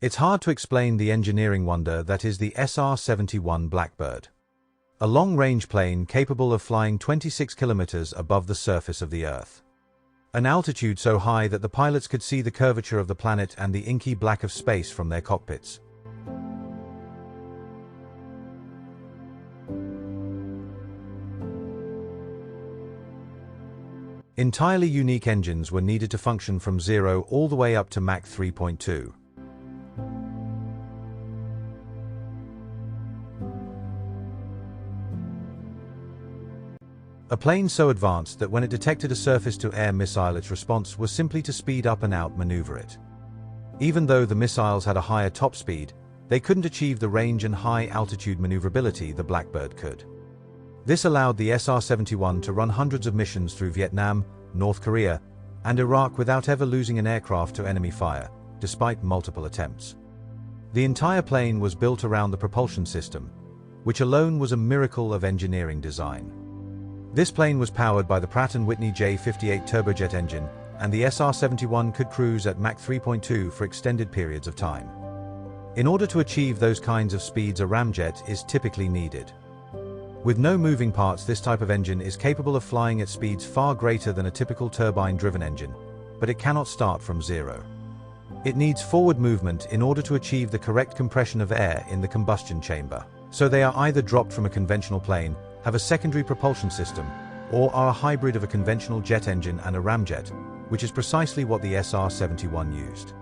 It's hard to explain the engineering wonder that is the SR-71 Blackbird. A long-range plane capable of flying 26 kilometers above the surface of the Earth. An altitude so high that the pilots could see the curvature of the planet and the inky black of space from their cockpits. Entirely unique engines were needed to function from 0 all the way up to Mach 3.2. A plane so advanced that when it detected a surface-to-air missile, its response was simply to speed up and outmaneuver it. Even though the missiles had a higher top speed, they couldn't achieve the range and high-altitude maneuverability the Blackbird could. This allowed the SR-71 to run hundreds of missions through Vietnam, North Korea, and Iraq without ever losing an aircraft to enemy fire, despite multiple attempts. The entire plane was built around the propulsion system, which alone was a miracle of engineering design. This plane was powered by the Pratt & Whitney J58 turbojet engine, and the SR-71 could cruise at Mach 3.2 for extended periods of time. In order to achieve those kinds of speeds, a ramjet is typically needed. With no moving parts, this type of engine is capable of flying at speeds far greater than a typical turbine-driven engine, but it cannot start from 0. It needs forward movement in order to achieve the correct compression of air in the combustion chamber. So they are either dropped from a conventional plane, have a secondary propulsion system, or are a hybrid of a conventional jet engine and a ramjet, which is precisely what the SR-71 used.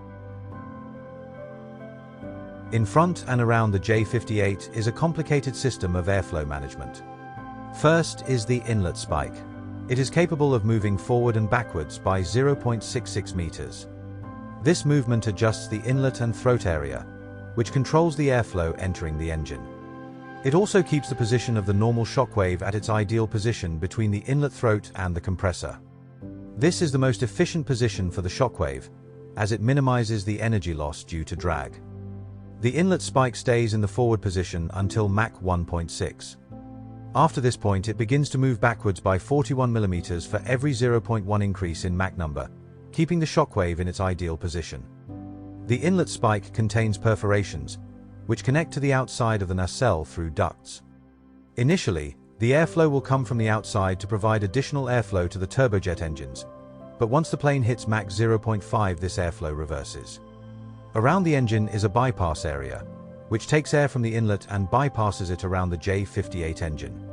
In front and around the J58 is a complicated system of airflow management. First is the inlet spike. It is capable of moving forward and backwards by 0.66 meters. This movement adjusts the inlet and throat area, which controls the airflow entering the engine. It also keeps the position of the normal shockwave at its ideal position between the inlet throat and the compressor. This is the most efficient position for the shockwave, as it minimizes the energy loss due to drag. The inlet spike stays in the forward position until Mach 1.6. After this point, it begins to move backwards by 41 mm for every 0.1 increase in Mach number, keeping the shockwave in its ideal position. The inlet spike contains perforations, which connect to the outside of the nacelle through ducts. Initially, the airflow will come from the outside to provide additional airflow to the turbojet engines, but once the plane hits Mach 0.5, this airflow reverses. Around the engine is a bypass area, which takes air from the inlet and bypasses it around the J58 engine.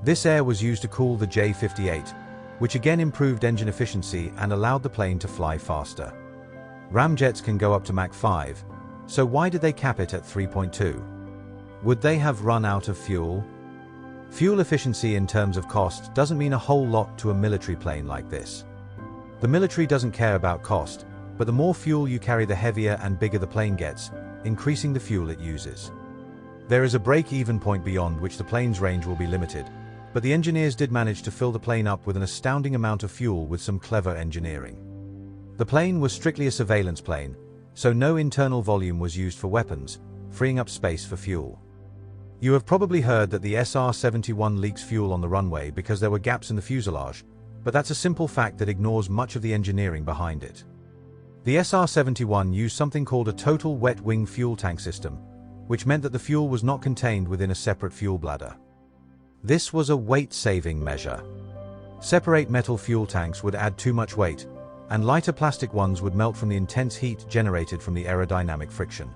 This air was used to cool the J58, which again improved engine efficiency and allowed the plane to fly faster. Ramjets can go up to Mach 5, so why did they cap it at 3.2? Would they have run out of fuel? Fuel efficiency in terms of cost doesn't mean a whole lot to a military plane like this. The military doesn't care about cost, but the more fuel you carry, the heavier and bigger the plane gets, increasing the fuel it uses. There is a break-even point beyond which the plane's range will be limited, but the engineers did manage to fill the plane up with an astounding amount of fuel with some clever engineering. The plane was strictly a surveillance plane, so no internal volume was used for weapons, freeing up space for fuel. You have probably heard that the SR-71 leaks fuel on the runway because there were gaps in the fuselage, but that's a simple fact that ignores much of the engineering behind it. The SR-71 used something called a total wet wing fuel tank system, which meant that the fuel was not contained within a separate fuel bladder. This was a weight-saving measure. Separate metal fuel tanks would add too much weight, and lighter plastic ones would melt from the intense heat generated from the aerodynamic friction.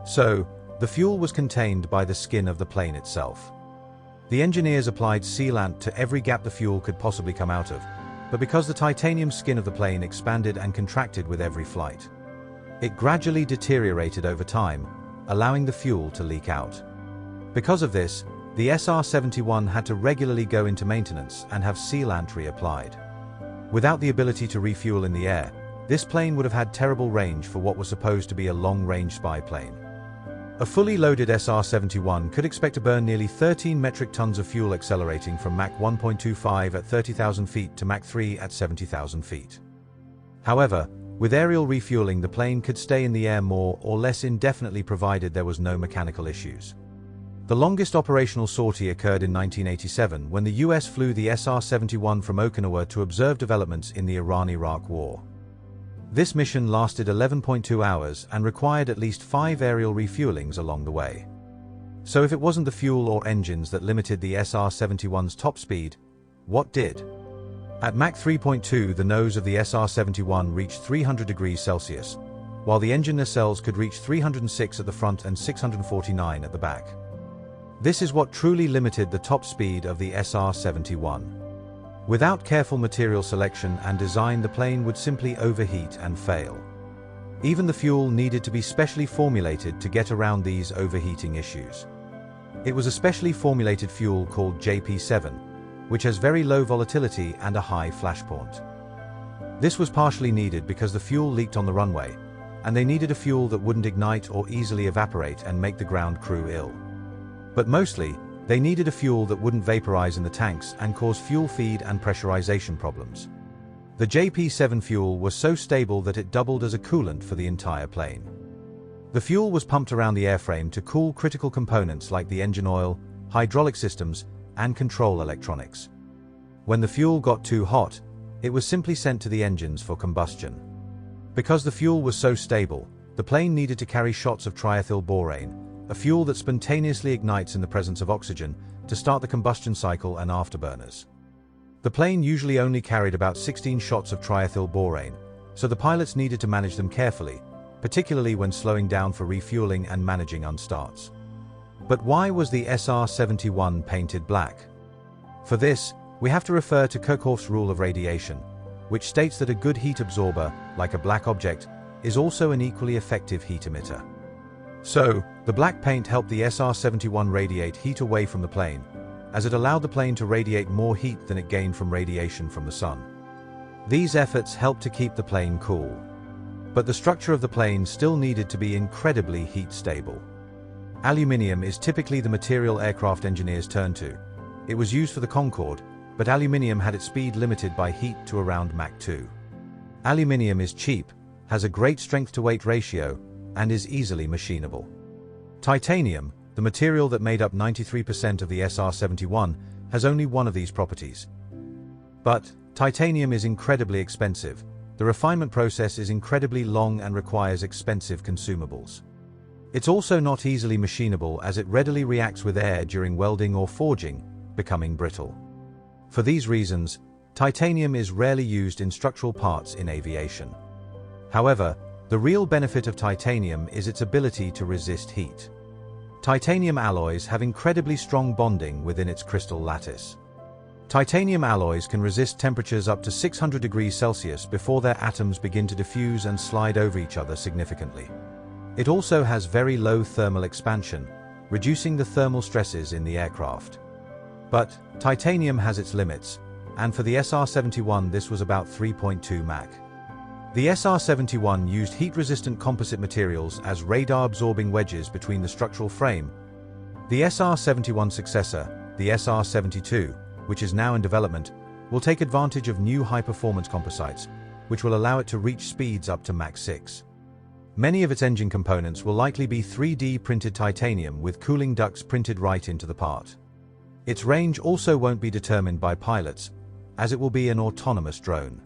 So, the fuel was contained by the skin of the plane itself. The engineers applied sealant to every gap the fuel could possibly come out of, but because the titanium skin of the plane expanded and contracted with every flight, it gradually deteriorated over time, allowing the fuel to leak out. Because of this, the SR-71 had to regularly go into maintenance and have sealant reapplied. Without the ability to refuel in the air, this plane would have had terrible range for what was supposed to be a long-range spy plane. A fully loaded SR-71 could expect to burn nearly 13 metric tons of fuel, accelerating from Mach 1.25 at 30,000 feet to Mach 3 at 70,000 feet. However, with aerial refueling, the plane could stay in the air more or less indefinitely provided there was no mechanical issues. The longest operational sortie occurred in 1987 when the US flew the SR-71 from Okinawa to observe developments in the Iran-Iraq War. This mission lasted 11.2 hours and required at least 5 aerial refuelings along the way. So if it wasn't the fuel or engines that limited the SR-71's top speed, what did? At Mach 3.2, the nose of the SR-71 reached 300 degrees Celsius, while the engine nacelles could reach 306 at the front and 649 at the back. This is what truly limited the top speed of the SR-71. Without careful material selection and design, the plane would simply overheat and fail. Even the fuel needed to be specially formulated to get around these overheating issues. It was a specially formulated fuel called JP7, which has very low volatility and a high flash point. This was partially needed because the fuel leaked on the runway, and they needed a fuel that wouldn't ignite or easily evaporate and make the ground crew ill. But mostly, they needed a fuel that wouldn't vaporize in the tanks and cause fuel feed and pressurization problems. The JP7 fuel was so stable that it doubled as a coolant for the entire plane. The fuel was pumped around the airframe to cool critical components like the engine oil, hydraulic systems, and control electronics. When the fuel got too hot, it was simply sent to the engines for combustion. Because the fuel was so stable, the plane needed to carry shots of triethylborane, a fuel that spontaneously ignites in the presence of oxygen, to start the combustion cycle and afterburners. The plane usually only carried about 16 shots of triethylborane, so the pilots needed to manage them carefully, particularly when slowing down for refueling and managing unstarts. But why was the SR-71 painted black? For this, we have to refer to Kirchhoff's rule of radiation, which states that a good heat absorber, like a black object, is also an equally effective heat emitter. So, the black paint helped the SR-71 radiate heat away from the plane, as it allowed the plane to radiate more heat than it gained from radiation from the sun. These efforts helped to keep the plane cool. But the structure of the plane still needed to be incredibly heat stable. Aluminium is typically the material aircraft engineers turn to. It was used for the Concorde, but aluminium had its speed limited by heat to around Mach 2. Aluminium is cheap, has a great strength-to-weight ratio, and is easily machinable. Titanium, the material that made up 93% of the SR-71, has only one of these properties. But titanium is incredibly expensive. The refinement process is incredibly long and requires expensive consumables. It's also not easily machinable as it readily reacts with air during welding or forging, becoming brittle. For these reasons, titanium is rarely used in structural parts in aviation. However, the real benefit of titanium is its ability to resist heat. Titanium alloys have incredibly strong bonding within its crystal lattice. Titanium alloys can resist temperatures up to 600 degrees Celsius before their atoms begin to diffuse and slide over each other significantly. It also has very low thermal expansion, reducing the thermal stresses in the aircraft. But titanium has its limits, and for the SR-71 this was about 3.2 Mach. The SR-71 used heat-resistant composite materials as radar-absorbing wedges between the structural frame. The SR-71 successor, the SR-72, which is now in development, will take advantage of new high-performance composites, which will allow it to reach speeds up to Mach 6. Many of its engine components will likely be 3D printed titanium with cooling ducts printed right into the part. Its range also won't be determined by pilots, as it will be an autonomous drone.